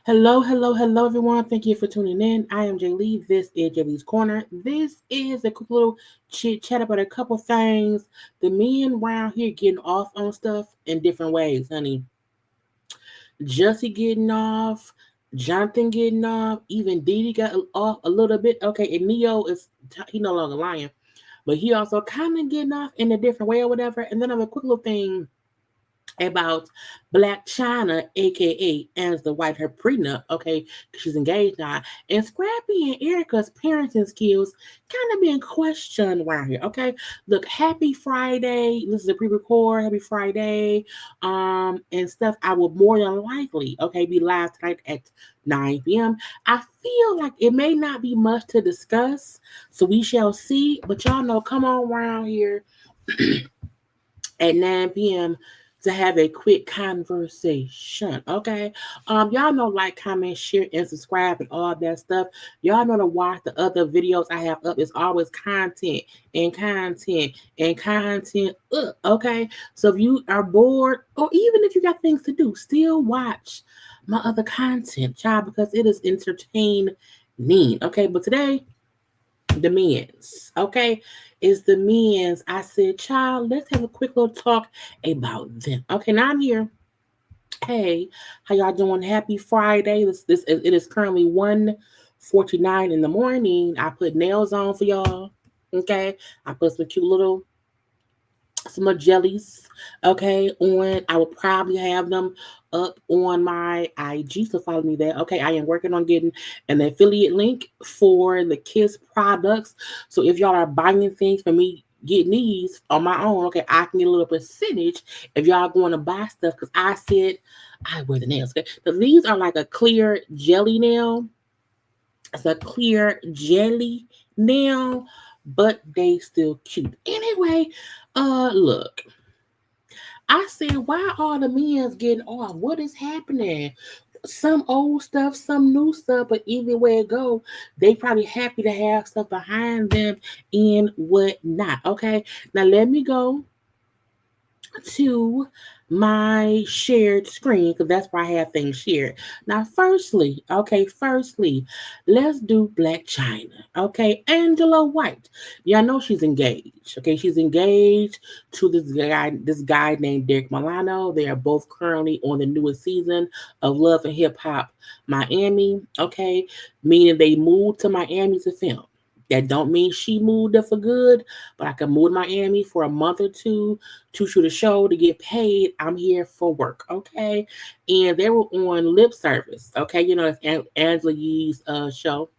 Hello, hello, hello, everyone. Thank you for tuning in. I am Jaylee. This is JayLeesCorner. This is a quick little chit chat about a couple things. The men around here getting off on stuff in different ways, honey. Jussie getting off, Jonathan getting off, even Diddy got off a little bit. Okay, and Neyo is he no longer lying, but he also kind of getting off in a different way or whatever. And then I have a quick little thing about Blac Chyna, aka as the wife, her prenup, okay, she's engaged now, and Scrappy and Erica's parenting skills kind of being questioned around here, okay. Look, happy Friday. This is a pre-record. Happy Friday, and stuff. I will more than likely, okay, be live tonight at 9 p.m. I feel like it may not be much to discuss, so we shall see. But y'all know, come on around here at 9 p.m. to have a quick conversation. Okay. Y'all know, like, comment, share, and subscribe and all that stuff. Y'all know to watch the other videos I have up. It's always content and content and content. Okay. So if you are bored, or even if you got things to do, still watch my other content, child, because it is entertaining. Okay. But today, the men's, okay, is the men's. I said, child, let's have a quick little talk about them. Okay, now I'm here. Hey, how y'all doing? Happy Friday. It is currently 1:49 in the morning. I put nails on for y'all. Okay, I put some cute little some of jellies, okay, on. I will probably have them up on my IG, so follow me there. Okay, I am working on getting an affiliate link for the Kiss products. So if y'all are buying things for me, getting these on my own, okay, I can get a little percentage if y'all going to buy stuff, because I said I wear the nails. Okay, so these are like a clear jelly nail. It's a clear jelly nail, but they still cute. Anyway, look, I said, why are the men's getting off? What is happening? Some old stuff, some new stuff, but either way it go, they probably happy to have stuff behind them and whatnot. Okay, now let me go to my shared screen, because that's where I have things shared. Now, firstly, let's do Blac Chyna. Okay, Angela White. Y'all know she's engaged. Okay, she's engaged to this guy named Derek Milano. They are both currently on the newest season of Love and Hip Hop Miami. Okay, meaning they moved to Miami to film. That don't mean she moved there for good, but I can move to Miami for a month or two to shoot a show to get paid. I'm here for work, okay? And they were on lip service, okay? You know, it's Angela Yee's show,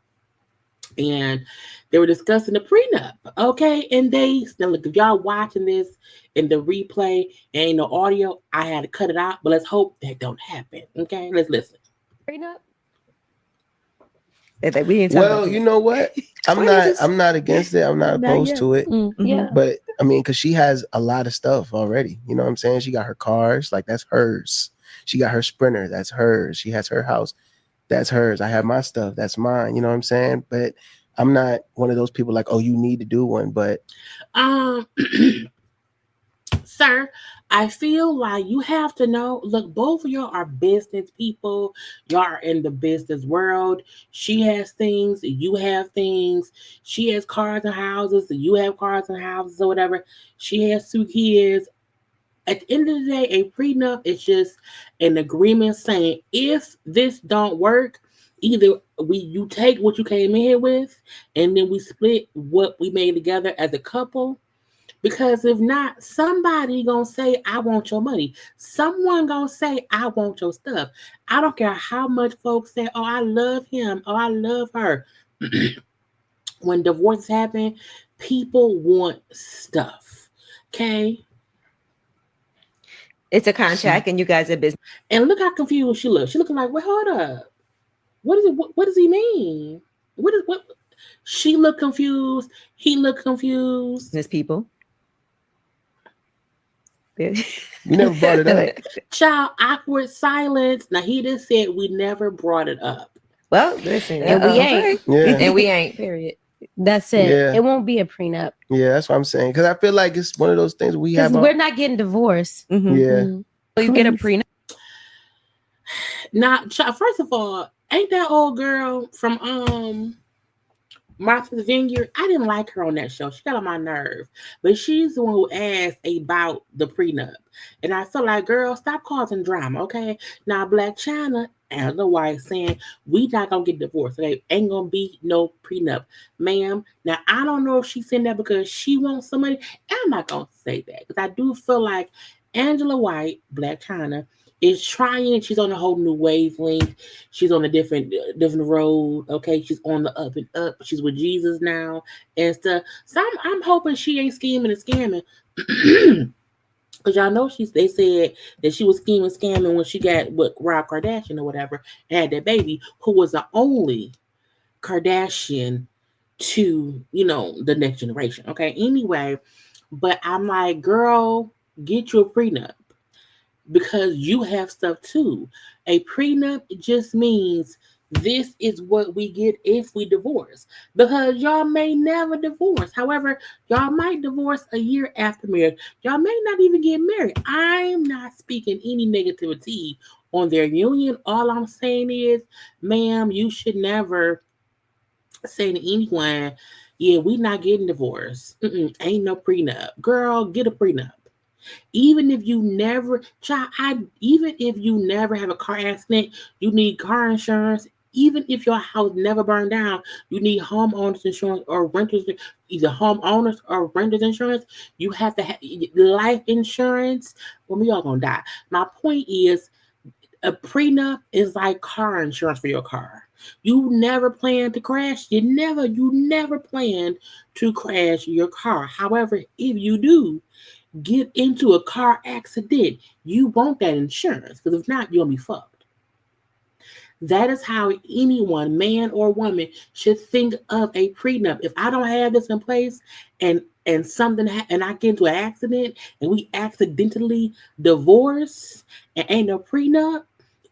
and they were discussing the prenup, okay? And they now look, if y'all watching this in the replay and ain't no audio, I had to cut it out, but let's hope that don't happen, okay? Let's listen. Prenup? We ain't talking about Well, that. you know what? I'm not against it. I'm not opposed to it. Yeah. But I mean, because she has a lot of stuff already. You know what I'm saying? She got her cars, like that's hers. She got her Sprinter, that's hers. She has her house, that's hers. I have my stuff, that's mine. You know what I'm saying? But I'm not one of those people like, oh, you need to do one. But Um, Sir, I feel like you have to know. Look, both of y'all are business people. Y'all are in the business world. She has things, you have things. She has cars and houses, you have cars and houses, or whatever. She has two kids. At the end of the day, a prenup is just an agreement saying if this don't work, either you take what you came in here with, and then we split what we made together as a couple, because if not, somebody gonna say, I want your money. Someone gonna say, I want your stuff. I don't care how much folks say, oh, I love him, oh, I love her. When divorces happen, people want stuff. Okay? It's a contract, and you guys are business. And look how confused she looks. She looking like, wait, hold up. What is it? What does he mean? What? She looked confused. He looked confused. People. we never brought it up. Child, awkward silence. Now he just said we never brought it up. Well, listen, And we ain't. Yeah. And we ain't. Period. That's it. Yeah. It won't be a prenup. Yeah, that's what I'm saying. Because I feel like it's one of those things we have. Because we're not getting divorced. Yeah. So you get a prenup. Now, first of all, ain't that old girl from Martha's Vineyard? I didn't like her on that show. She got on my nerve. But she's the one who asked about the prenup. And I feel like, girl, stop causing drama, okay? Now, Blac Chyna and the wife saying, we not going to get divorced, okay? Ain't going to be no prenup. Ma'am, now, I don't know if she's saying that because she wants somebody. I'm not going to say that because I do feel like Angela White, Blac Chyna, is trying. She's on a whole new wavelength. She's on a different road. Okay, she's on the up and up. She's with Jesus now and stuff. So I'm hoping she ain't scheming and scamming. Cause y'all know they said that she was scheming, scamming when she got with Rob Kardashian or whatever and had that baby, who was the only Kardashian to the next generation. Okay, anyway, but I'm like, girl, get you a prenup because you have stuff too. A prenup just means this is what we get if we divorce. Because y'all may never divorce. However, y'all might divorce a year after marriage. Y'all may not even get married. I'm not speaking any negativity on their union. All I'm saying is, ma'am, you should never say to anyone, yeah, we not getting divorced. Ain't no prenup. Girl, get a prenup. Even if you never, even if you never have a car accident, you need car insurance. Even if your house never burned down, you need homeowners insurance or renters, either homeowners or renters insurance. You have to have life insurance. Well, we all gonna die. My point is, a prenup is like car insurance for your car. You never plan to crash. You never planned to crash your car. However, if you do get into a car accident, you want that insurance because if not, you're gonna be fucked. That is how anyone, man or woman, should think of a prenup. If I don't have this in place and something and I get into an accident and we accidentally divorce and ain't no prenup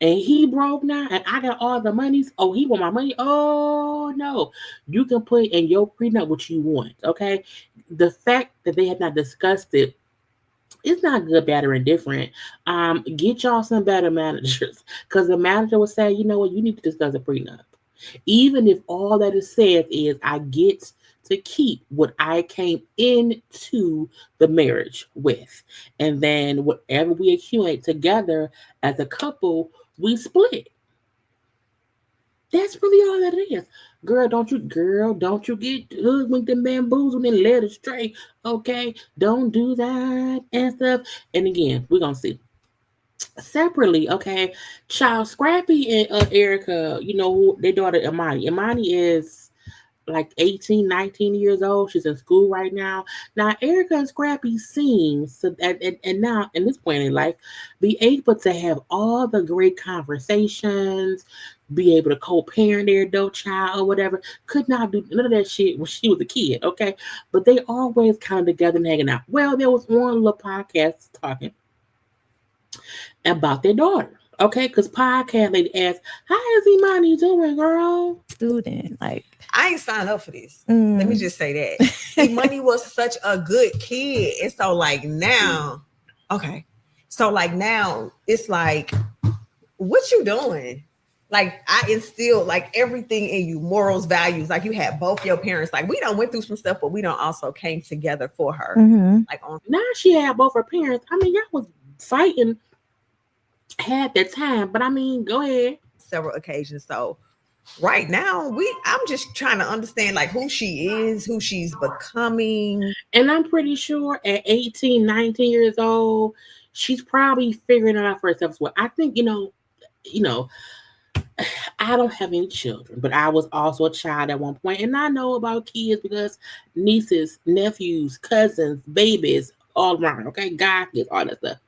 and he broke now and I got all the monies, oh, he want my money. Oh no. You can put in your prenup what you want. Okay. The fact that they have not discussed it, it's not good, bad, or indifferent. Get y'all some better managers because the manager will say, you know what, you need to discuss a prenup. Even if all that is said is, I get to keep what I came into the marriage with. And then whatever we accumulate together as a couple, we split. That's really all that is. Girl, don't you get hoodwinked and bamboozled and led astray. Okay? Don't do that and stuff. And again, we're gonna see. Separately, okay. Child Scrappy and Erica, their daughter Imani. Imani is like 18, 19 years old. She's in school right now. Now, Erica and Scrappy seems to, and now, in this point in life, be able to have all the great conversations, be able to co-parent their adult child or whatever. Could not do none of that shit when she was a kid, okay? But they always kind of together and hanging out. Well, there was one little podcast talking about their daughter. Okay, because podcast lady asked, "How is Imani doing, girl?" Student, like I ain't signed up for this. Let me just say that Imani was such a good kid, and so like now, okay, so like now it's like, what you doing? Like I instilled like everything in you, morals, values. Like you had both your parents. Like we done went through some stuff, but we done also came together for her. Like now she had both her parents. I mean, y'all was fighting. Had that time, but I mean, go ahead. Several occasions. So right now, I'm just trying to understand like who she is, who she's becoming. And I'm pretty sure at 18, 19 years old, she's probably figuring it out for herself as well. I think, I don't have any children, but I was also a child at one point, and I know about kids because nieces, nephews, cousins, babies, all around, okay? God kids, all that stuff.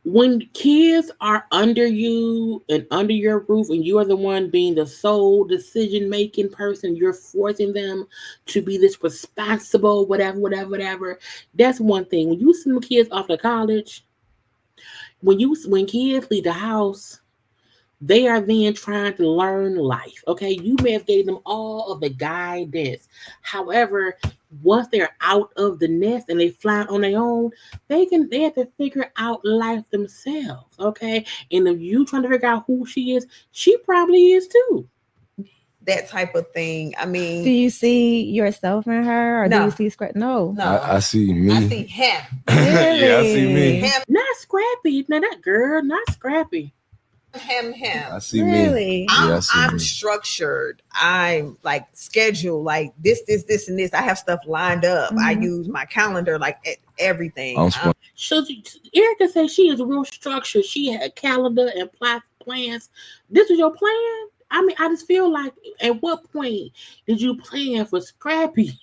When kids are under you and under your roof and you are the one being the sole decision-making person, you're forcing them to be this responsible, whatever. That's one thing. When you send kids off to college, when kids leave the house, They are then trying to learn life. Okay, you may have gave them all of the guidance. However, once they're out of the nest and they fly on their own, they have to figure out life themselves. Okay, and if you trying to figure out who she is, she probably is too. That type of thing. I mean, Do you see yourself in her, or do No. you see Scrappy? No. no, I see me. I see him. Yeah, I see me. Really? Him, Not Scrappy. Now that girl, not Scrappy. him. I see me. Really? Yeah, I see I'm me. structured. I'm like scheduled, like this, and this. I have stuff lined up. I Mhm. use my calendar, like everything. I'm smart. So Erica says she is real structured. She had a calendar and plans. This was your plan? I mean, I just feel like at what point did you plan for Scrappy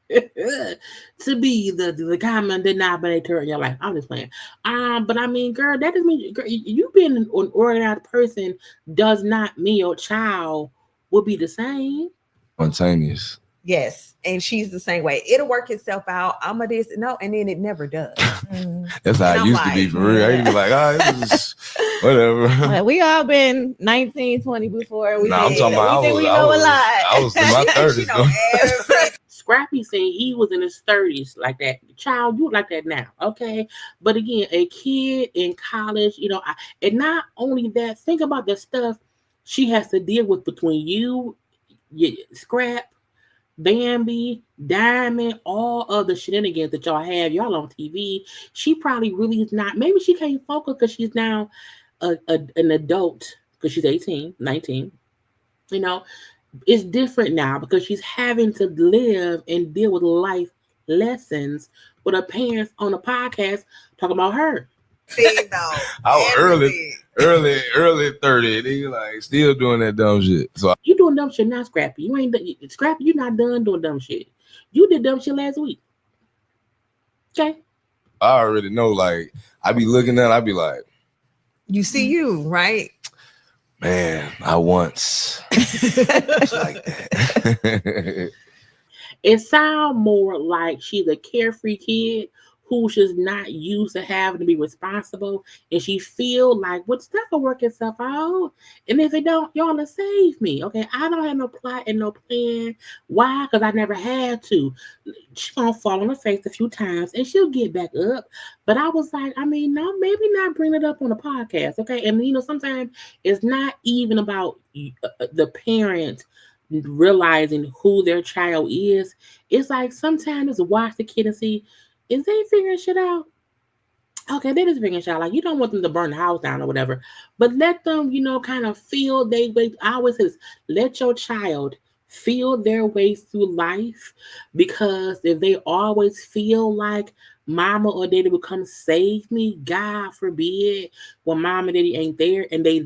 to be the common denominator in your life? I'm just playing. But I mean, girl, that doesn't mean you being an organized person does not mean your child will be the same. Spontaneous. Yes, and she's the same way. It'll work itself out. I'm a this, no, and then it never does. That's how And I I'm used to be like, for real. I used to be like, this is whatever. Like, we all been 19, 20 before. We Nah, I'm think, talking about we know a lot. I was in my She 30s. know everything. Scrappy said he was in his 30s like that. Child, you like that now, okay? But again, a kid in college, and not only that, think about the stuff she has to deal with between you, Scrap, Bambi, Diamond, all of the shenanigans that y'all have, y'all on TV. She probably really is not. Maybe she can't focus because she's now an adult because she's 18, 19. You know, it's different now because she's having to live and deal with life lessons with her parents on a podcast talking about her. I was early 30. They like still doing that dumb shit. So You doing dumb shit now, Scrappy. You ain't Scrappy. You not done doing dumb shit. You did dumb shit last week. Okay. I already know. Like I be looking at, I be like, You see you, right? man, I once was like that. It sounds more like she's a carefree kid who's just not used to having to be responsible, and she feel like what stuff will work itself out, and if it don't, y'all will save me. Okay, I don't have no plot and no plan. Why? Because I never had to. She gonna fall on her face a few times, and she'll get back up. But I was like, I mean, no, maybe not bring it up on a podcast, okay? And sometimes it's not even about the parent realizing who their child is. It's like sometimes watch the kid and see, is they figuring shit out? Okay, they just figuring shit out. Like you don't want them to burn the house down or whatever, but let them, kind of feel they way. I always say this: let your child feel their way through life, because if they always feel like mama or daddy will come save me, God forbid, when mom and daddy ain't there and they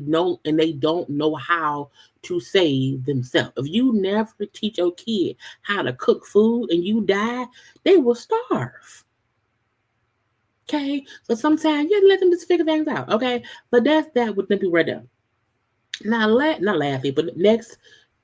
don't know how to save themselves. If you never teach your kid how to cook food and you die, they will starve. Okay, so sometimes you let them just figure things out. Okay, but that's that with them people right there. Now, not lastly, but next,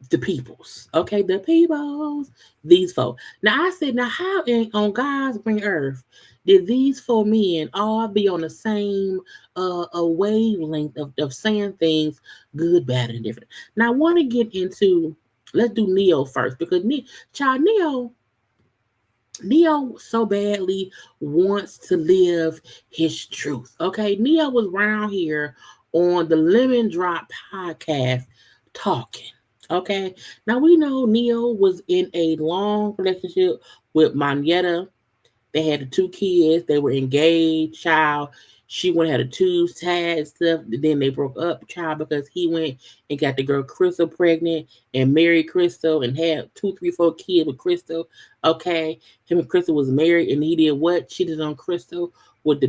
the peoples. Okay, the peoples. These folk. Now I said, now how on God's green earth did these four men all be on the same a wavelength of saying things good, bad, and different? Now I want to get into. Let's do Neyo first because Neyo so badly wants to live his truth. Okay, Neyo was around here on the Lemon Drop podcast talking. Okay, now we know Neyo was in a long relationship with Manietta. They had the two kids. They were engaged. Child, she went and had a tubes tied and stuff. Then they broke up, child, because he went and got the girl Crystal pregnant and married Crystal and had 2, 3, 4 kids with Crystal. Okay, him and Crystal was married, and he did what? Cheated on Crystal with the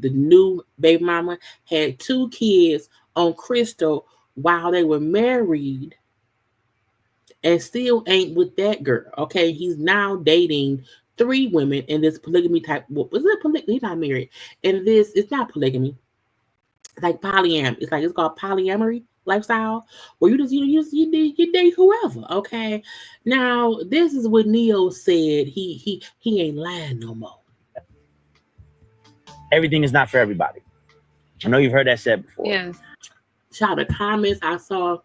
new baby mama. Had 2 kids on Crystal while they were married, and still ain't with that girl. Okay, he's now dating 3 women in this polygamy type. What was it? Polygamy? He's not married, and it's not polygamy. It's like polyam. It's called polyamory lifestyle, where you date whoever. Okay, now this is what Neyo said. He ain't lying no more. Everything is not for everybody. I know you've heard that said before. Yes. Child, the comments I saw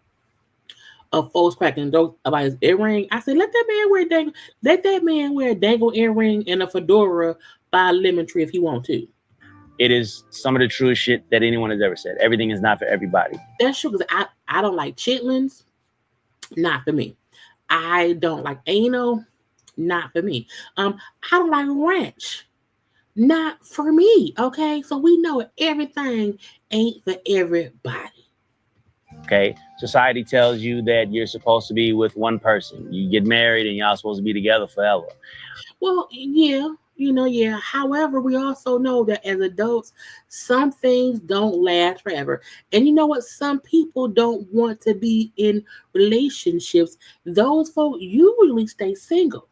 of folks cracking jokes about his earring. I said, let that man wear a dangle earring and a fedora by a lemon tree if he want to. It is some of the truest shit that anyone has ever said. Everything is not for everybody. That's true, because I don't like chitlins. Not for me. I don't like anal. Not for me. I don't like ranch. Not for me. Okay, so we know everything ain't for everybody. Okay, society tells you that you're supposed to be with one person. You get married and y'all supposed to be together forever. Well, yeah, yeah. However, we also know that as adults, some things don't last forever. And you know what? Some people don't want to be in relationships. Those folks usually stay single.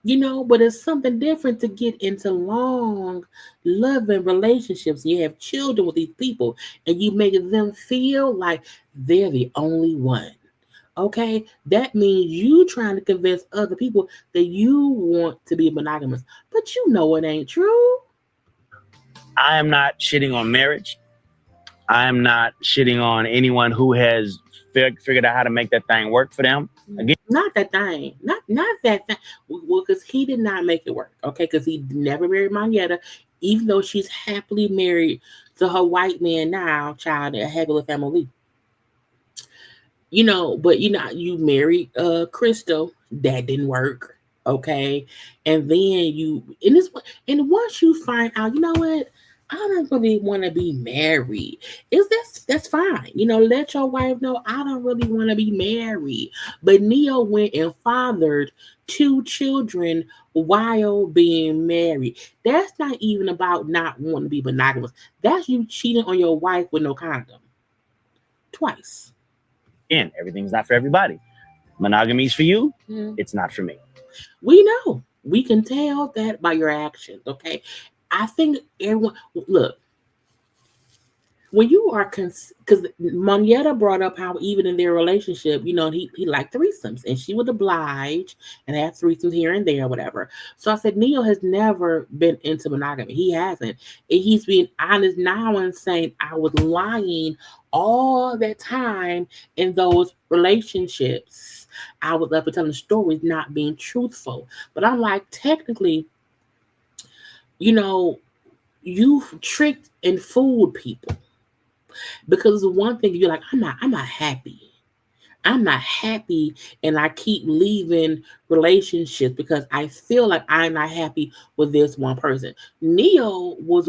But it's something different to get into long, loving relationships. You have children with these people, and you make them feel like they're the only one. Okay, that means you trying to convince other people that you want to be monogamous, but you know it ain't true. I am not shitting on marriage. I am not shitting on anyone who has figured out how to make that thing work for them. Again, not that thing, not that thing. Well, because he did not make it work. Okay, because he never married Marietta, even though she's happily married to her white man now, child, a heck of a family. But you married Crystal, that didn't work. Okay. And then and once you find out, you know what? I don't really want to be married. That's fine. Let your wife know I don't really want to be married. But Neyo went and fathered 2 children while being married. That's not even about not wanting to be monogamous. That's you cheating on your wife with no condom. Twice. Again, everything's not for everybody. Monogamy's for you. It's not for me. We know. We can tell that by your actions, okay? I think everyone, look, when you are, because Marietta brought up how even in their relationship, he liked threesomes, and she would oblige and have threesomes here and there, whatever. So I said, Neyo has never been into monogamy. He hasn't. And he's being honest now and saying, I was lying all that time in those relationships. I was up and telling stories, not being truthful. But I'm like, technically, you've tricked and fooled people. Because the one thing you're like, I'm not happy. I'm not happy, and I keep leaving relationships because I feel like I'm not happy with this one person. Neyo was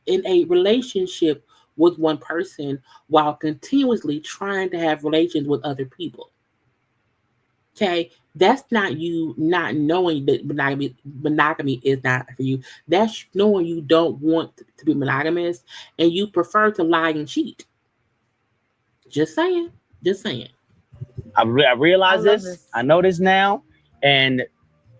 in a relationship with one person while continuously trying to have relations with other people. Okay, that's not you not knowing that monogamy is not for you. That's knowing you don't want to be monogamous and you prefer to lie and cheat. Just saying. I realize this. I know this now, and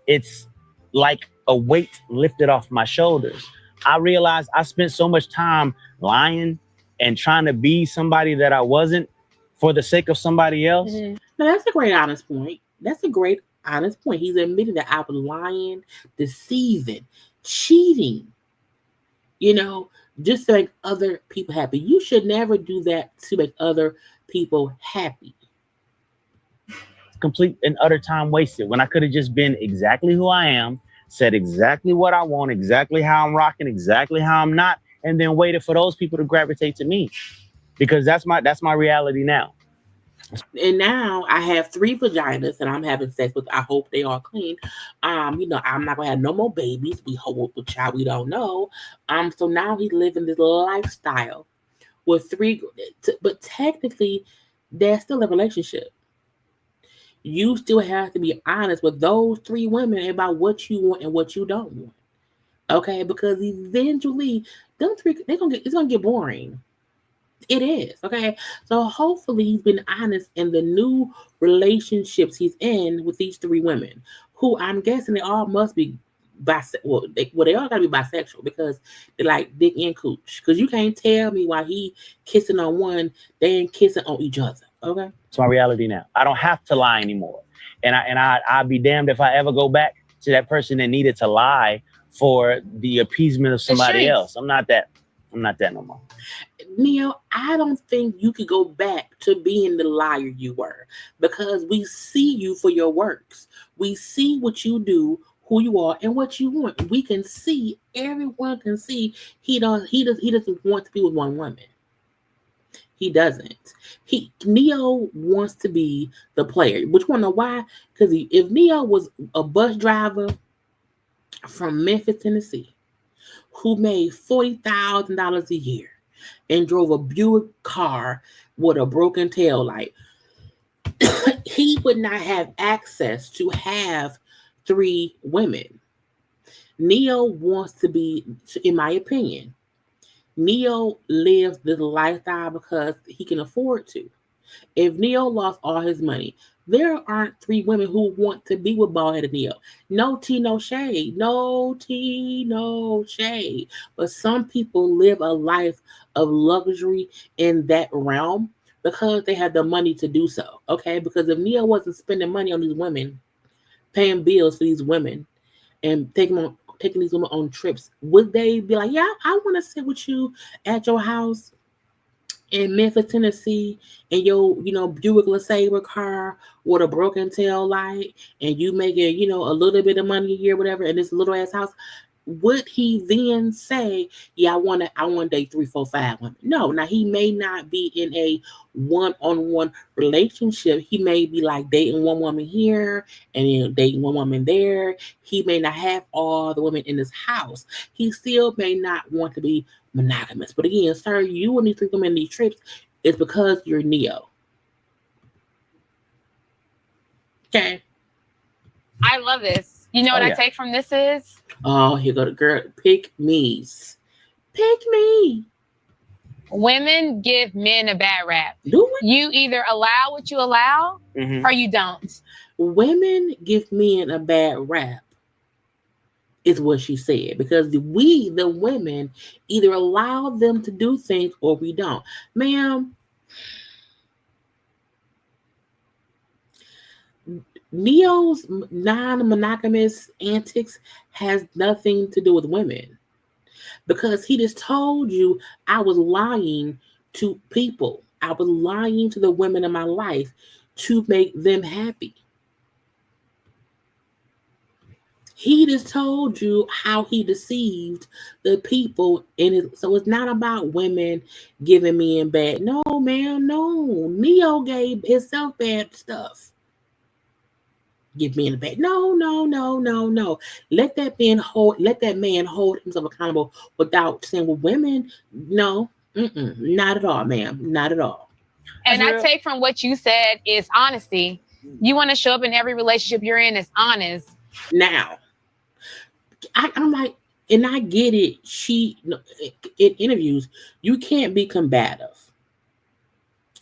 it's like a weight lifted off my shoulders. I realized I spent so much time lying and trying to be somebody that I wasn't for the sake of somebody else. Now, that's a great honest point. He's admitting that I was lying, deceiving, cheating, just to make other people happy. You should never do that to make other people happy. Complete and utter time wasted when I could have just been exactly who I am, said exactly what I want, exactly how I'm rocking, exactly how I'm not, and then waited for those people to gravitate to me, because that's my reality now. And now I have 3 vaginas and I'm having sex with. I hope they are clean. I'm not gonna have no more babies. We hope with child we don't know. So now he's living this lifestyle with 3, but technically there's still a relationship. You still have to be honest with those 3 women about what you want and what you don't want. Okay, because eventually them 3 it's gonna get boring. It is. Okay. So hopefully he's been honest in the new relationships he's in with these 3 women who I'm guessing they all must be bisexual. They all gotta be bisexual because they like dick and cooch. Because you can't tell me why he kissing on one, they ain't kissing on each other. Okay. It's my reality now. I don't have to lie anymore. And I'd be damned if I ever go back to that person that needed to lie for the appeasement of somebody else. I'm not that. I'm not that no more. Neyo, I don't think you could go back to being the liar you were, because we see you for your works. We see what you do, who you are, and what you want. We can see, everyone can see he doesn't want to be with one woman. He doesn't. Neyo wants to be the player. But you want to know why? Because if Neyo was a bus driver from Memphis, Tennessee, who made $40,000 a year and drove a Buick car with a broken tail light, he would not have access to have 3 women. Neyo wants to be, in my opinion, Neyo lives this lifestyle because he can afford to. If Neyo lost all his money, there aren't 3 women who want to be with bald-headed Neyo. No tea, no shade. No tea, no shade. But some people live a life of luxury in that realm because they have the money to do so. Okay? Because if Neyo wasn't spending money on these women, paying bills for these women, and taking these women on trips, would they be like, yeah, I want to sit with you at your house in Memphis, Tennessee, in your, Buick LeSabre car with a broken tail light, and you making, a little bit of money a year, whatever, in this little ass house? Would he then say, yeah, I want to date 3, 4, 5 women? No. Now, he may not be in a one-on-one relationship. He may be like dating one woman here and then dating one woman there. He may not have all the women in his house. He still may not want to be monogamous. But again, sir, you and these 3 women in these trips, it's because you're Neyo. Okay. I love this. You know what I take from this is? Oh, here go the girl. Pick me's. Pick me. Women give men a bad rap. Do it? You either allow what you allow or you don't. Women give men a bad rap, is what she said. Because we, the women, either allow them to do things or we don't. Ma'am, Neyo's non-monogamous antics has nothing to do with women, because he just told you I was lying to people. I was lying to the women in my life to make them happy. He just told you how he deceived the people in his. So it's not about women giving men bad. No, man, no. Neyo gave himself bad stuff. Give me in the back. No. Let that man hold himself accountable without saying, well, women, no, not at all, ma'am. Not at all. And I take from what you said is honesty. You want to show up in every relationship you're in as honest. Now, I'm like, and I get it. In interviews, you can't be combative.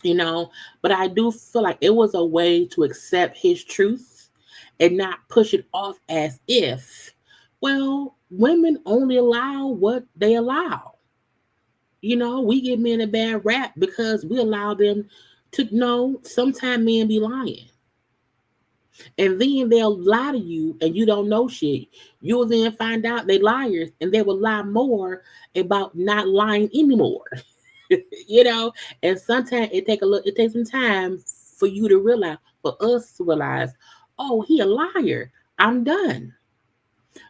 But I do feel like it was a way to accept his truth and not push it off as if, well, women only allow what they allow. We give men a bad rap because we allow them to know sometimes men be lying. And then they'll lie to you and you don't know shit. You'll then find out they liars and they will lie more about not lying anymore. And sometimes it takes some time for you to realize, for us to realize, oh, he a liar. I'm done.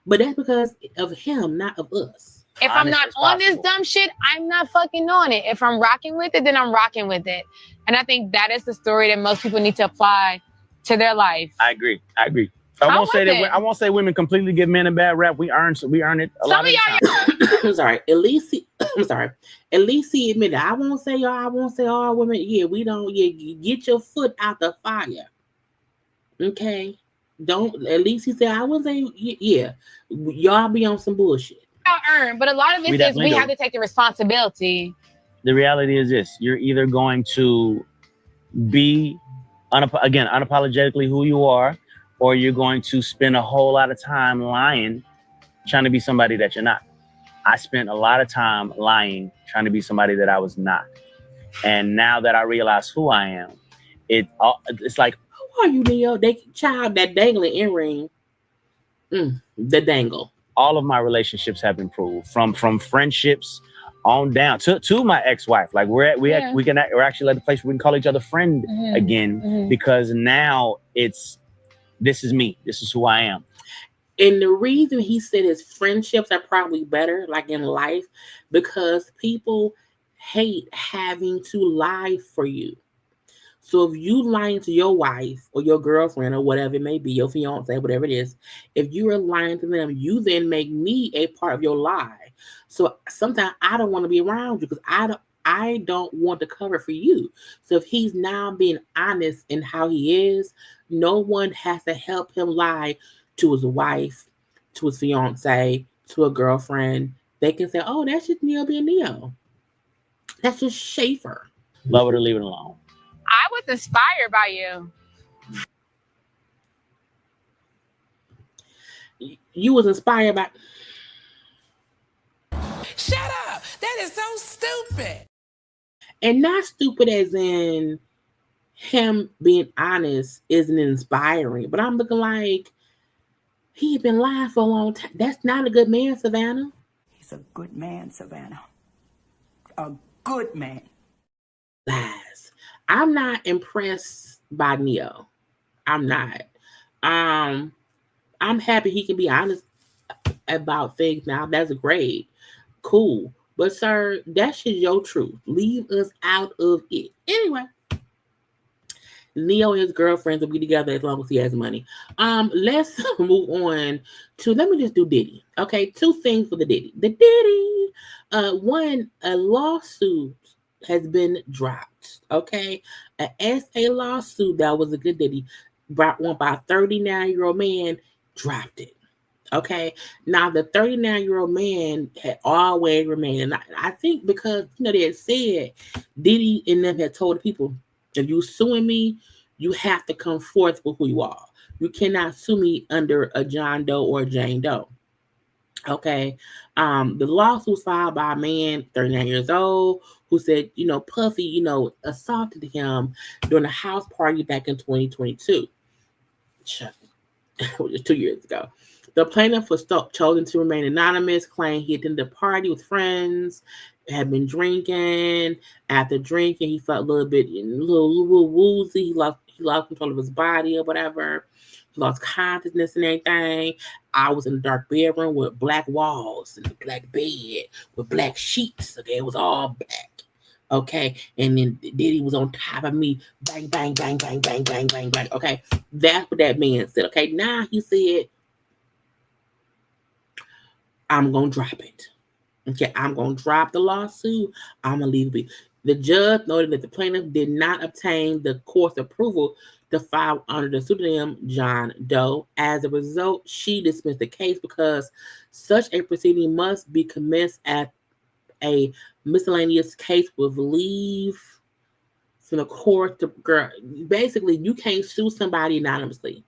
But that's because of him, not of us. If I'm not on this dumb shit, I'm not fucking on it. If I'm rocking with it, then I'm rocking with it. And I think that is the story that most people need to apply to their life. I agree. I won't say women completely give men a bad rap. We earn it a lot of the time. I'm sorry. At least he admitted. I won't say all women. Yeah, we don't. Yeah, get your foot out the fire. Okay, don't. At least he said, I wouldn't say, yeah, y'all be on some bullshit. Earn, but a lot of it is we have to take the responsibility. The reality is this: you're either going to be unapologetically who you are, or you're going to spend a whole lot of time lying, trying to be somebody that you're not. I spent a lot of time lying, trying to be somebody that I was not. And now that I realize who I am, it's like, who are you, Neyo? That dangling earring. The dangle. All of my relationships have improved from friendships on down to my ex-wife. Like we're actually at the place where we can call each other friend again because now this is me. This is who I am. And the reason he said his friendships are probably better, like in life, because people hate having to lie for you. So if you lying to your wife or your girlfriend or whatever it may be, your fiance, whatever it is, if you are lying to them, you then make me a part of your lie. So sometimes I don't want to be around you because I don't want to cover for you. So if he's now being honest in how he is, no one has to help him lie to his wife, to his fiance, to a girlfriend. They can say, "Oh, that's just Neyo being Neyo. That's just Schaefer." Love it or leave it alone. I was inspired by you. You was inspired by. Shut up! That is so stupid. And not stupid as in him being honest isn't inspiring. But I'm looking like he had been lying for a long time. That's not a good man, Savannah. He's a good man, Savannah. A good man. Lies. I'm not impressed by Neyo. I'm not. I'm happy he can be honest about things now. That's great. Cool. But sir, that's just your truth. Leave us out of it. Anyway. Neyo and his girlfriends will be together as long as he has money. Let's move on to, let me just do Diddy. Okay, 2 things for the Diddy. The Diddy, one, a lawsuit has been dropped. Okay, an SA lawsuit that was a good Diddy, brought one by a 39-year-old man, dropped it. Okay, now the 39-year-old man had always remained, and I think because they had said Diddy and them had told the people, if you suing me, you have to come forth with who you are. You cannot sue me under a John Doe or a Jane Doe. Okay. The lawsuit was filed by a man, 39 years old, who said, Puffy, assaulted him during a house party back in 2022. Which is 2 years ago. The plaintiff was chosen to remain anonymous, claiming he attended a party with friends, had been drinking. After drinking, he felt a little woozy. He lost control of his body or whatever. He lost consciousness and everything. I was in a dark bedroom with black walls and a black bed with black sheets. Okay, it was all black. Okay, and then Diddy was on top of me. Bang, bang, bang, bang, bang, bang, bang, bang. Okay, that's what that man said. Okay, now he said, I'm going to drop it. Okay, I'm going to drop the lawsuit. I'm going to leave it be. The judge noted that the plaintiff did not obtain the court's approval to file under the pseudonym John Doe. As a result, she dismissed the case because such a proceeding must be commenced at a miscellaneous case with leave from the court to, girl, basically you can't sue somebody anonymously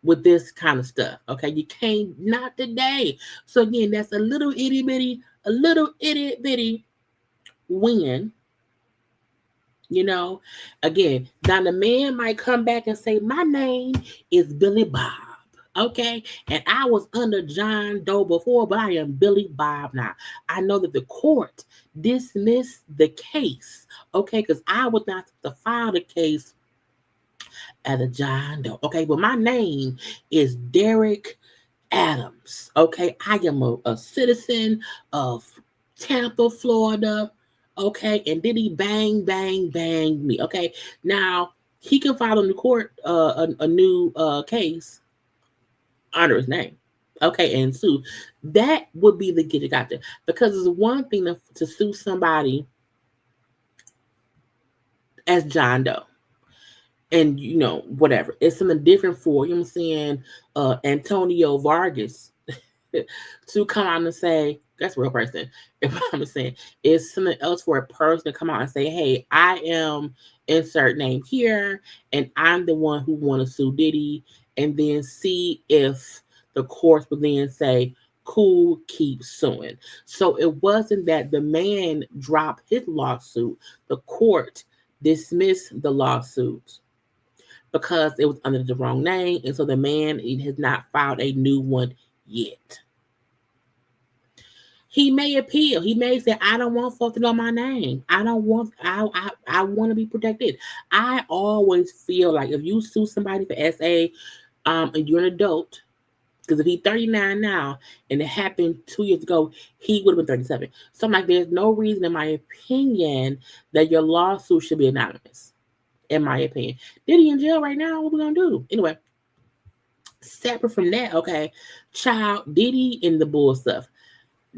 with this kind of stuff. Okay, you can't, not today. So again, that's a little itty bitty win. Again, now the man might come back and say, my name is Billy Bob. Okay, and I was under John Doe before, but I am Billy Bob now. I know that the court dismissed the case, okay, because I was not to file the case as a John Doe, okay, but my name is Derek Adams, okay. I am a citizen of Tampa, Florida, okay, and did he bang me, okay. Now he can file in the court a new case under his name, okay, and sue. That would be the get you got there, because it's one thing to sue somebody as John Doe, and whatever. It's something different for, what I'm saying, Antonio Vargas to come out and say, that's a real person. If I'm saying, it's something else for a person to come out and say, hey, I am insert name here, and I'm the one who want to sue Diddy, and then see if the courts will then say, cool, keep suing. So it wasn't that the man dropped his lawsuit. The court dismissed the lawsuit because it was under the wrong name, and so the man has not filed a new one yet. He may appeal. He may say, I don't want folks to know my name. I don't want, I want to be protected. I always feel like if you sue somebody for SA, and you're an adult, because if he's 39 now and it happened 2 years ago, he would have been 37. So I'm like, there's no reason, in my opinion, that your lawsuit should be anonymous. In my opinion. Diddy in jail right now, what we gonna do? Anyway, separate from that, okay, child, Diddy and the bull stuff.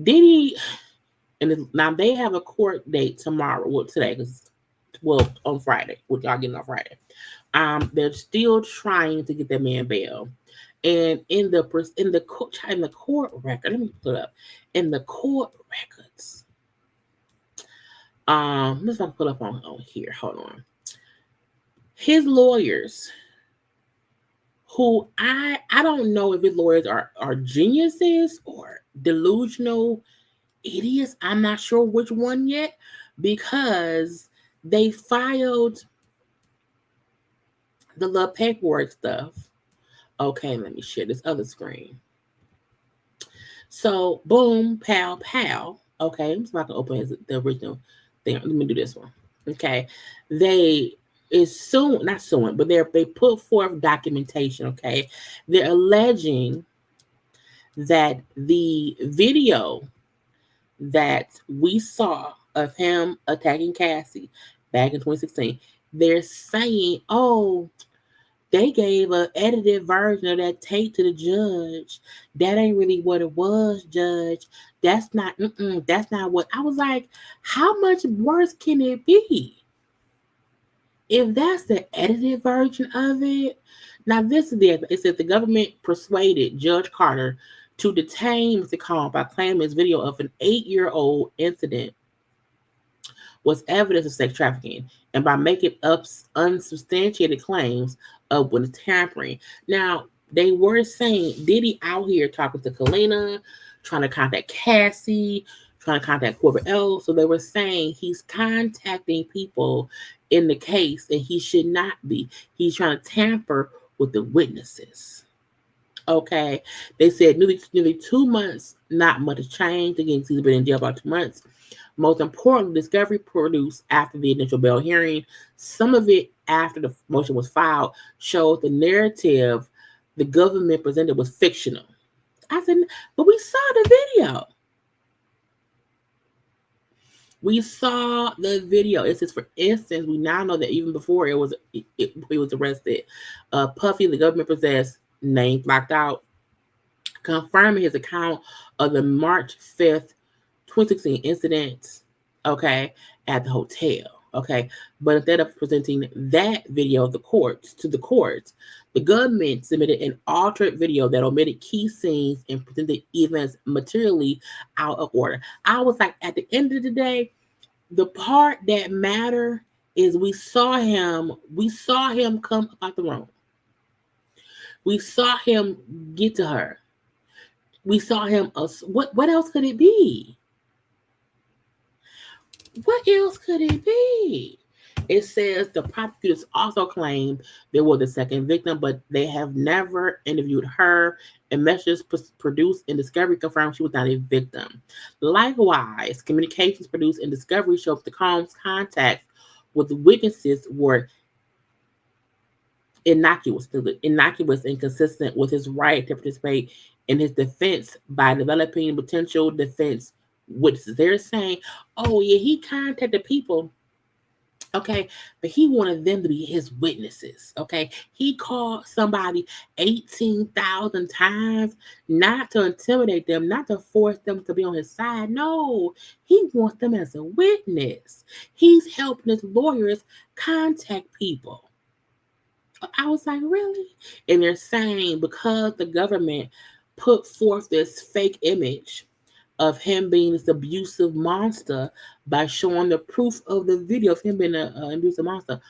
Diddy, and now they have a court date tomorrow, well, today, on Friday, which y'all getting on Friday. They're still trying to get that man bail. And in the court record, let me pull it up. In the court records, let's pull up on here. Hold on. His lawyers, who I don't know if his lawyers are geniuses or delusional idiots. I'm not sure which one yet, because they filed the little paperwork stuff. Okay, let me share this other screen. So, boom, pow, pow. Okay, I'm just not gonna open the original thing. Let me do this one. Okay, they put forth documentation. Okay, they're alleging that the video that we saw of him attacking Cassie back in 2016, they're saying, oh, they gave an edited version of that tape to the judge. That ain't really what it was, judge. That's not what. I was like, how much worse can it be? If that's the edited version of it. Now, this is it says the government persuaded Judge Carter to detain Mr. Combs by claiming his video of an 8-year-old incident was evidence of sex trafficking, and by making up unsubstantiated claims of witness tampering. Now, they were saying Diddy out here talking to Kalina, trying to contact Cassie, trying to contact whoever else. So they were saying he's contacting people in the case, and he should not be. He's trying to tamper with the witnesses. Okay. They said nearly 2 months, not much has changed. Again, he's been in jail about 2 months. Most importantly, discovery produced after the initial bail hearing, some of it after the motion was filed, showed the narrative the government presented was fictional. I said, but we saw the video. We saw the video. It says, for instance, we now know that even before he was arrested, Puffy, the government possessed, name blocked out, confirming his account of the March 5th, 2016 incident, okay, at the hotel, okay. But instead of presenting that video to the courts, the government submitted an altered video that omitted key scenes and presented events materially out of order. I was like, at the end of the day, the part that matter is we saw him come out the room. We saw him get to her. We saw him. What else could it be? What else could it be? It says the prosecutors also claim there was a second victim, but they have never interviewed her, and messages produced in discovery confirmed she was not a victim. Likewise, communications produced in discovery showed the Combs' contacts with the witnesses were innocuous and consistent with his right to participate in his defense by developing potential defense witnesses. They're saying, oh yeah, he contacted people, okay, but he wanted them to be his witnesses, okay? He called somebody 18,000 times, not to intimidate them, not to force them to be on his side. No, he wants them as a witness. He's helping his lawyers contact people. I was like, really? And they're saying because the government put forth this fake image of him being this abusive monster by showing the proof of the video of him being an abusive monster,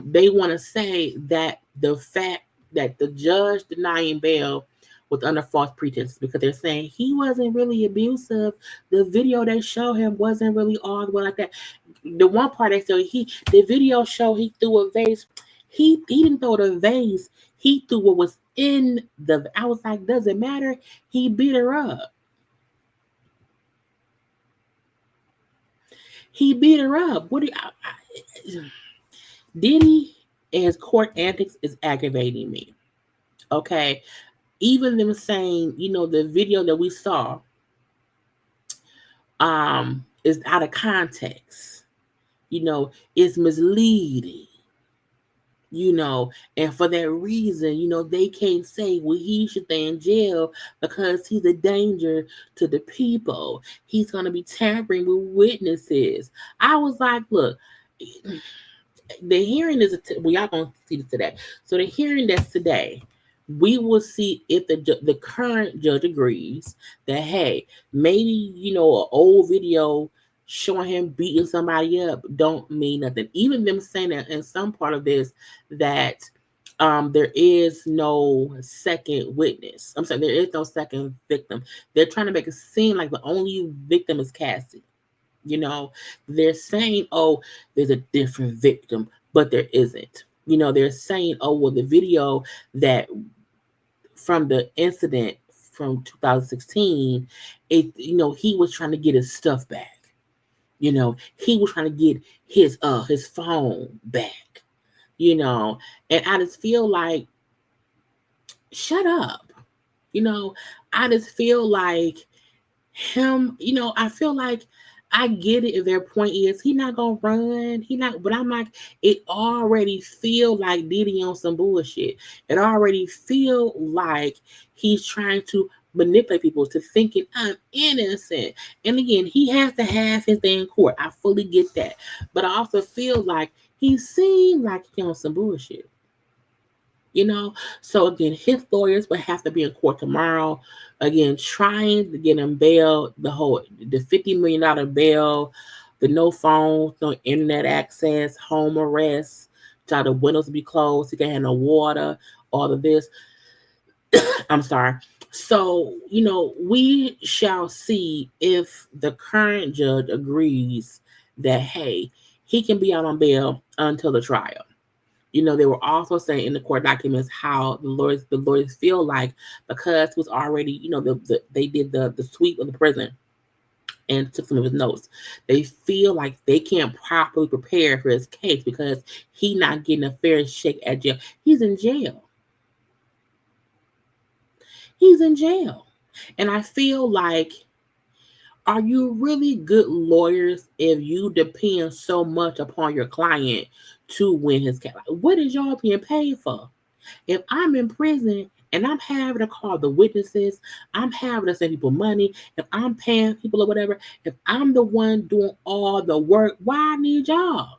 they want to say that the fact that the judge denying bail was under false pretenses, because they're saying he wasn't really abusive. The video they show him wasn't really all the way like that. The one part they said the video showed he threw a vase. He didn't throw the vase. He threw what was in the. I was like, does it matter? He beat her up. He beat her up. What do you, Diddy and his court antics is aggravating me. Okay. Even them saying, the video that we saw is out of context. Is misleading. And for that reason, they can't say, well, he should stay in jail because he's a danger to the people. He's going to be tampering with witnesses. I was like, look, the hearing is, we are going to see this today. So the hearing that's today, we will see if the current judge agrees that, hey, maybe, an old video showing him beating somebody up don't mean nothing. Even them saying that in some part of this that there is no second witness. I'm sorry, there is no second victim. They're trying to make it seem like the only victim is Cassie. They're saying, oh, there's a different victim, but there isn't. They're saying, oh, well, the video that from the incident from 2016, he was trying to get his stuff back. He was trying to get his phone back. And I just feel like, shut up. I just feel like him, I feel like I get it if their point is he not gonna run. But I'm like, it already feel like Diddy on some bullshit. It already feel like he's trying to manipulate people to thinking I'm innocent. And again, he has to have his day in court. I fully get that. But I also feel like he seemed like he on some bullshit. So again, his lawyers will have to be in court tomorrow. Again, trying to get him bail, the $50 million bail, the no phone, no internet access, home arrest, try the windows to be closed, he can't have no water, all of this. I'm sorry. So, we shall see if the current judge agrees that, hey, he can be out on bail until the trial. They were also saying in the court documents how the lawyers feel like, because it was already, they did the sweep of the prison and took some of his notes. They feel like they can't properly prepare for his case because he's not getting a fair shake at jail. He's in jail. And I feel like, are you really good lawyers if you depend so much upon your client to win his case? What is y'all being paid for? If I'm in prison and I'm having to call the witnesses, I'm having to send people money, if I'm paying people or whatever, if I'm the one doing all the work, why I need y'all?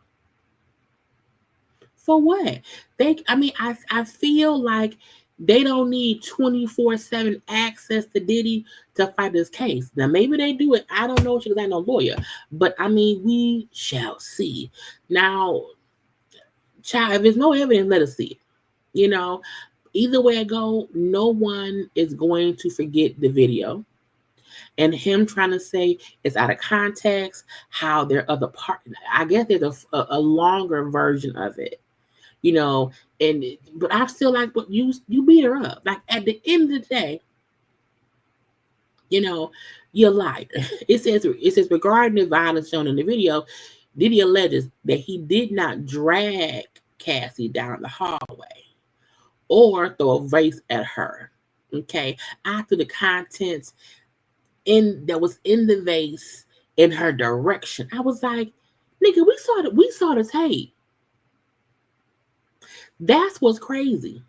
For what? I feel like they don't need 24/7 access to Diddy to fight this case. Now, maybe they do it. I don't know because I'm no lawyer. But, we shall see. Now, child, if there's no evidence, let us see it. Either way I go, no one is going to forget the video. And him trying to say it's out of context, how there are other parts. I guess there's a longer version of it. But I feel like, but you beat her up. Like, at the end of the day, you're lied. It says regarding the violence shown in the video, Diddy alleges that he did not drag Cassie down the hallway or throw a vase at her. Okay, after the contents that was in the vase in her direction, I was like, nigga, we saw the tape. That's what's crazy.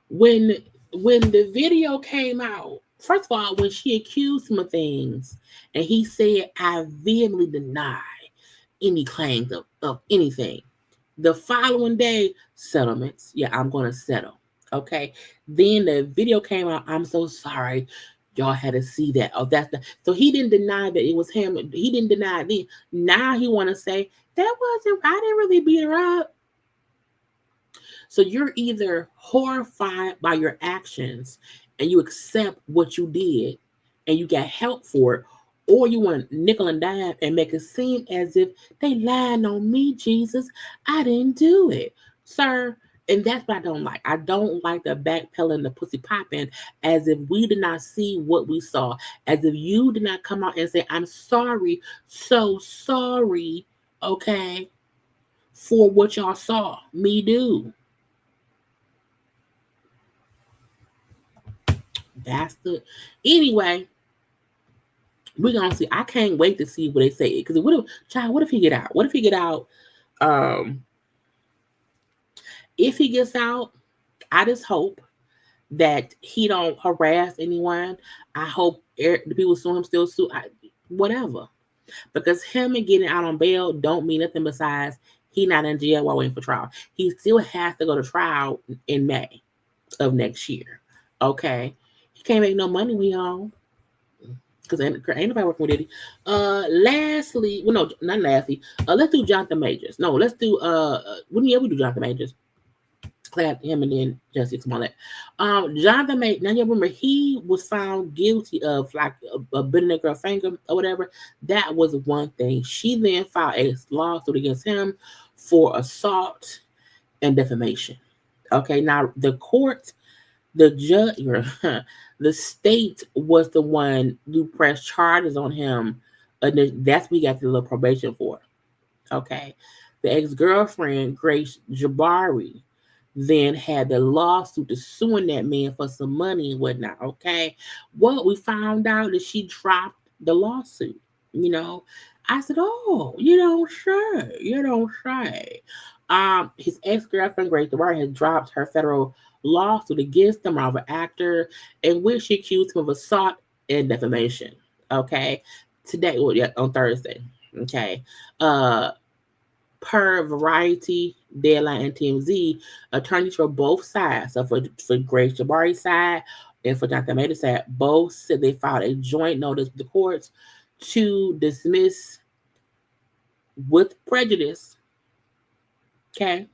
When the video came out, first of all, when she accused him of things, and he said, I vehemently deny any claims of anything. The following day, settlements. Yeah, I'm going to settle. Okay. Then the video came out. I'm so sorry. Y'all had to see that. Oh, so he didn't deny that it was him. He didn't deny it. Now he want to say, I didn't really beat her up. So you're either horrified by your actions and you accept what you did and you got help for it, or you want to nickel and dime and make it seem as if they lied on me, Jesus. I didn't do it. Sir, And that's what I don't like. I don't like the backpedaling, the pussy popping, as if we did not see what we saw, as if you did not come out and say, "I'm sorry, so sorry, okay, for what y'all saw me do." That's the anyway. We're gonna see. I can't wait to see what they say. Because what if he get out? What if he get out? Um, if he gets out, I just hope that he don't harass anyone. I hope the people sue him still sue. Whatever. Because him and getting out on bail don't mean nothing besides he not in jail while waiting for trial. He still has to go to trial in May of next year. Okay. He can't make no money we home. Because ain't nobody working with Diddy. Lastly, well, no, not lastly. Let's do Jonathan Majors. No, let's do we do Jonathan Majors. Clap him and then Jussie Smollett. Jonathan Majors. Now you remember he was found guilty of like a bending a girl finger or whatever. That was one thing. She then filed a lawsuit against him for assault and defamation. Okay, now the court, the judge, the state was the one who pressed charges on him. And that's what he got the little probation for. Okay. The ex-girlfriend, Grace Jabari, then had the lawsuit to suing that man for some money and whatnot. Okay. Well, we found out that she dropped the lawsuit. I said, "Oh, sure. His ex-girlfriend, Grace Jabari, has dropped her federal lawsuit against the Marvel actor in which she accused him of assault and defamation. Okay. Today, on Thursday. Okay. Per Variety, Deadline, and TMZ, attorneys for both sides, so for Grace Jabari's side and for Jonathan Majors' side, both said they filed a joint notice with the courts to dismiss with prejudice. Okay.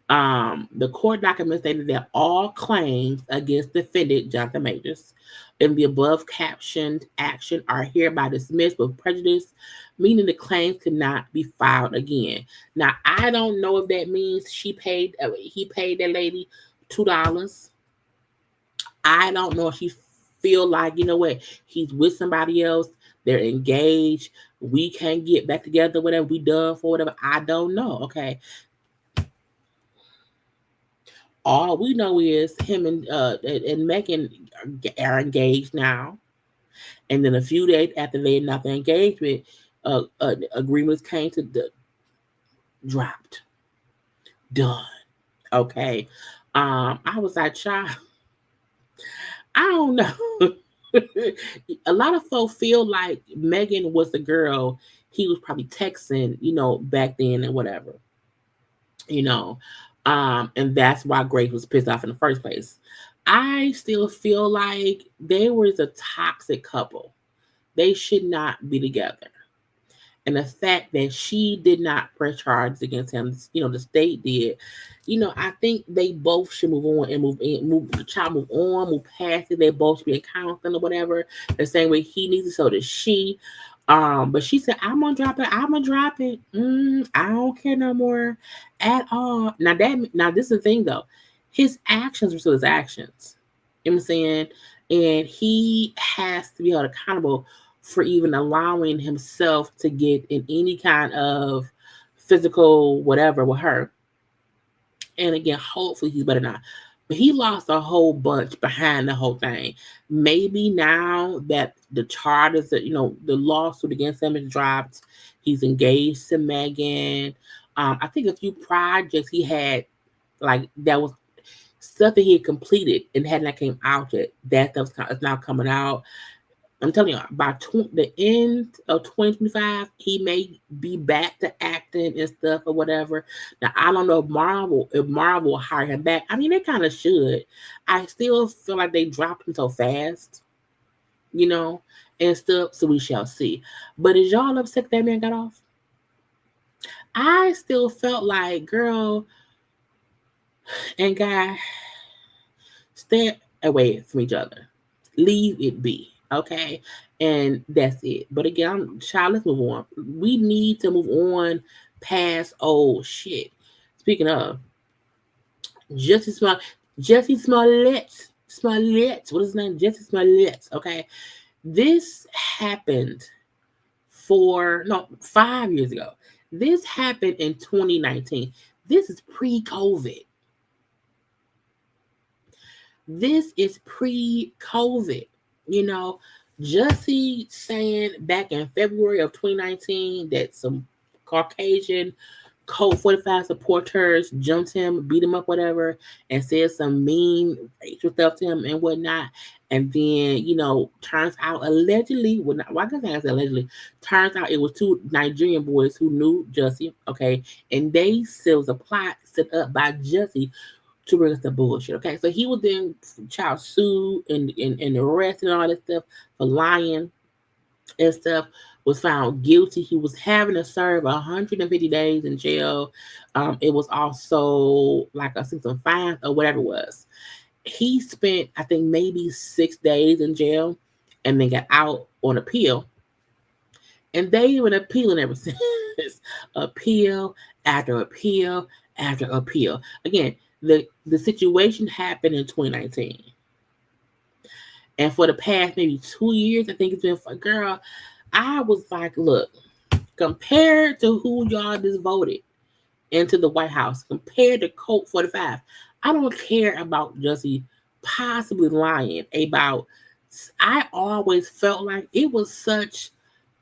The court document stated that all claims against defendant Jonathan Majors in the above captioned action are hereby dismissed with prejudice, meaning the claims could not be filed again. Now, I don't know if that means he paid that lady $2. I don't know if she feel like, what, he's with somebody else, they're engaged, we can't get back together, whatever, we done for whatever. I don't know. Okay. All we know is him and Megan are engaged now. And then a few days after they announced their engagement, agreements came to dropped. Done. Okay. I was like, child, I don't know. A lot of folks feel like Megan was the girl he was probably texting, back then and whatever. And that's why Grace was pissed off in the first place. I still feel like they were a toxic couple. They should not be together. And the fact that she did not press charges against him, the state did. I think they both should move on and move on, move past it. They both should be in counseling or whatever. The same way he needs to, so does she. But she said, "I'm gonna drop it. I'm gonna drop it. I don't care no more at all." Now this is the thing though. His actions are still his actions. You know what I'm saying? And he has to be held accountable for even allowing himself to get in any kind of physical whatever with her. And again, hopefully he's better now. But he lost a whole bunch behind the whole thing. Maybe now that the charges, that the lawsuit against him is dropped, he's engaged to Megan. I think a few projects he had, like that was stuff that he had completed and hadn't that came out yet. That stuff is now coming out. I'm telling you, by the end of 2025, he may be back to acting and stuff or whatever. Now, I don't know if Marvel will hire him back. I mean, they kind of should. I still feel like they dropped him so fast, and stuff. So we shall see. But is y'all upset that man got off? I still felt like, girl and guy, stay away from each other. Leave it be. Okay, and that's it. But again, let's move on. We need to move on past old shit. Speaking of, Jussie Smollett. Smollett. What is his name? Jussie Smollett. Okay. This happened 5 years ago. This happened in 2019. This is pre-COVID. This is pre-COVID. You know, Jussie saying back in February of 2019 that some Caucasian Code 45 supporters jumped him, beat him up, whatever, and said some mean racial stuff to him and whatnot. And then, turns out allegedly, well, not, well I guess I say allegedly, turns out it was two Nigerian boys who knew Jussie, okay, and they said it was a plot set up by Jussie to bring us the bullshit, okay? So he was then child sued and arrested and all that stuff for lying and stuff, was found guilty. He was having to serve 150 days in jail. It was also like some fines or whatever it was. He spent, I think, maybe 6 days in jail and then got out on appeal. And they been appealing ever since. Appeal after appeal after appeal. Again, the situation happened in 2019. And for the past maybe 2 years, I think it's been for girl. I was like, look, compared to who y'all just voted into the White House, compared to Code 45, I don't care about Jussie possibly lying about. I always felt like it was such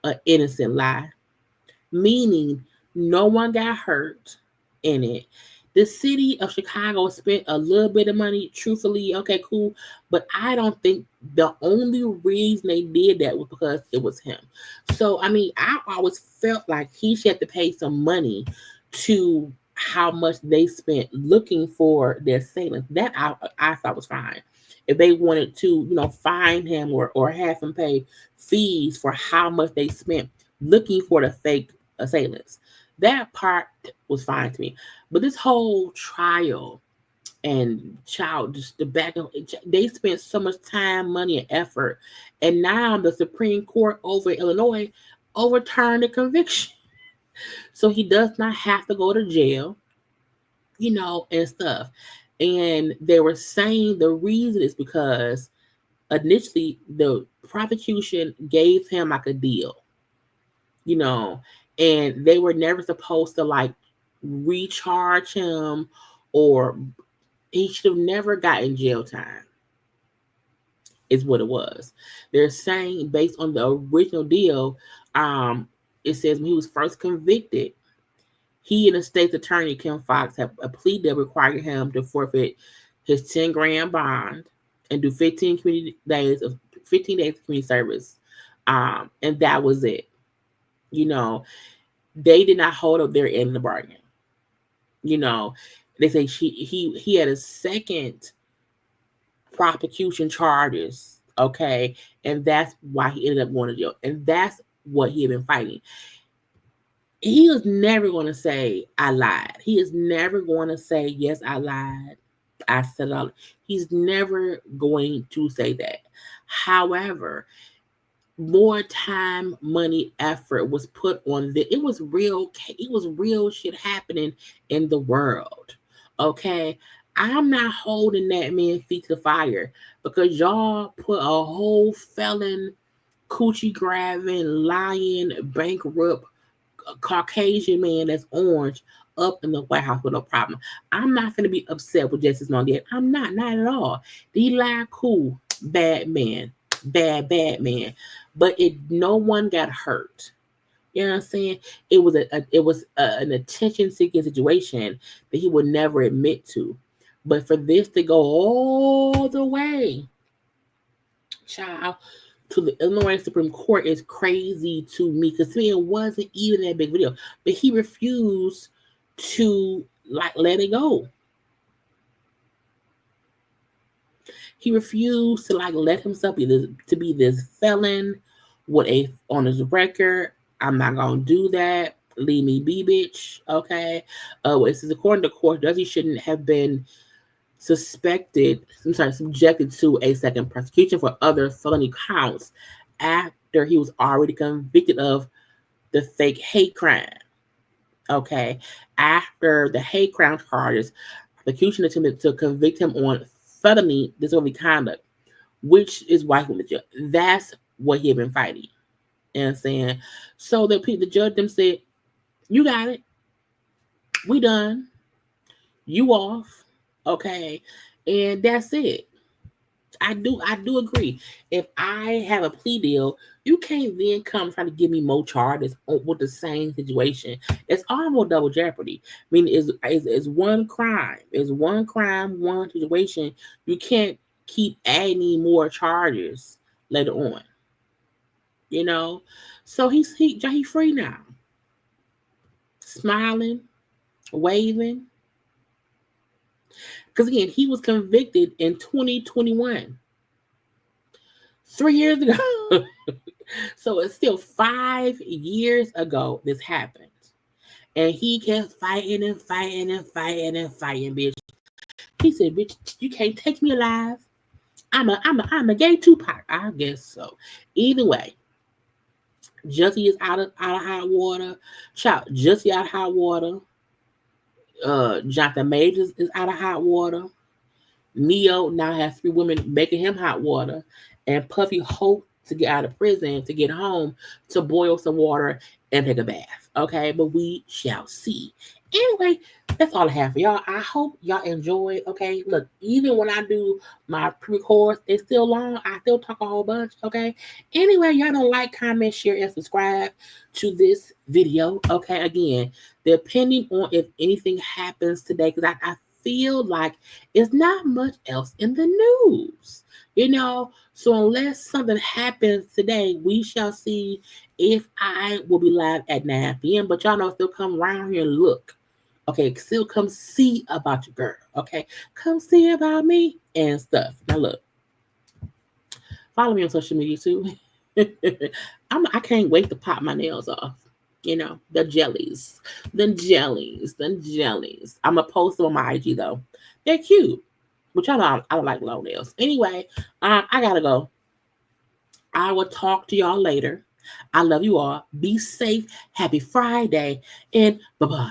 an innocent lie, meaning no one got hurt in it. The city of Chicago spent a little bit of money, truthfully, okay, cool. But I don't think the only reason they did that was because it was him. So, I mean, I always felt like he should have to pay some money to how much they spent looking for their assailants. That I thought was fine. If they wanted to, fine him or have him pay fees for how much they spent looking for the fake assailants. That part was fine to me. But this whole trial and just the back of they spent so much time, money, and effort. And now the Supreme Court over in Illinois overturned the conviction. So he does not have to go to jail, and stuff. And they were saying the reason is because initially the prosecution gave him like a deal, and they were never supposed to like recharge him, or he should have never gotten jail time, is what it was. They're saying based on the original deal, it says when he was first convicted, he and the state's attorney, Kim Fox, have a plea that required him to forfeit his 10 grand bond and do 15 days of community service. And that was it. They did not hold up their end of the bargain. They say he had a second prosecution charges, okay, and that's why he ended up going to jail, and that's what he had been fighting. He is never going to say I lied. He is never going to say yes, I lied. I said it all. He's never going to say that. However, more time, money, effort was put on this. It was real shit happening in the world. Okay. I'm not holding that man's feet to the fire because y'all put a whole felon, coochie grabbing, lying, bankrupt, Caucasian man that's orange up in the White House with no problem. I'm not going to be upset with Jussie Smollett. I'm not at all. He lied, cool, bad man. Bad man, but no one got hurt. You know what I'm saying? It was an attention-seeking situation that he would never admit to. But for this to go all the way, child, to the Illinois Supreme Court is crazy to me because to me it wasn't even that big video. But he refused to let it go. He refused to let himself be this felon with on his record. I'm not gonna do that. Leave me be, bitch. Okay. It says according to court, Jussie shouldn't have been subjected to a second prosecution for other felony counts after he was already convicted of the fake hate crime. Okay. After the hate crime charges, The accusation attempted to convict him on felony disorderly conduct, which is why he went to jail. That's what he had been fighting. And saying, so the judge them said, you got it. We done. You off. Okay. And that's it. I do agree. If I have a plea deal, you can't then come trying to give me more charges with the same situation. It's almost double jeopardy. I mean, it's one crime. It's one crime, one situation. You can't keep adding more charges later on. You know? So he free now. Smiling, waving. Because again, he was convicted in 2021. 3 years ago. So it's still 5 years ago this happened. And he kept fighting and fighting and fighting and fighting, bitch. He said, bitch, you can't take me alive. I'm a gay Tupac. I guess so. Either way, Jussie is out of hot water. Shout, Jussie out of hot water. Jonathan Majors is out of hot water. Neyo now has 3 women making him hot water. And Puffy hoped to get out of prison, to get home, to boil some water and take a bath. Okay, but we shall see. Anyway, that's all I have for y'all. I hope y'all enjoy. Okay, look, even when I do my pre-records, it's still long. I still talk a whole bunch. Okay, anyway, y'all don't like, comment, share, and subscribe to this video. Okay, again, depending on if anything happens today, because I feel like it's not much else in the news. You know, so unless something happens today, we shall see if I will be live at 9 p.m. But y'all know, still come around here and look. Okay, still come see about your girl. Okay, come see about me and stuff. Now look, follow me on social media too. I can't wait to pop my nails off. You know, the jellies. I'm going to post them on my IG though. They're cute. Which I don't like long nails. Anyway, I gotta go. I will talk to y'all later. I love you all. Be safe. Happy Friday. And bye-bye.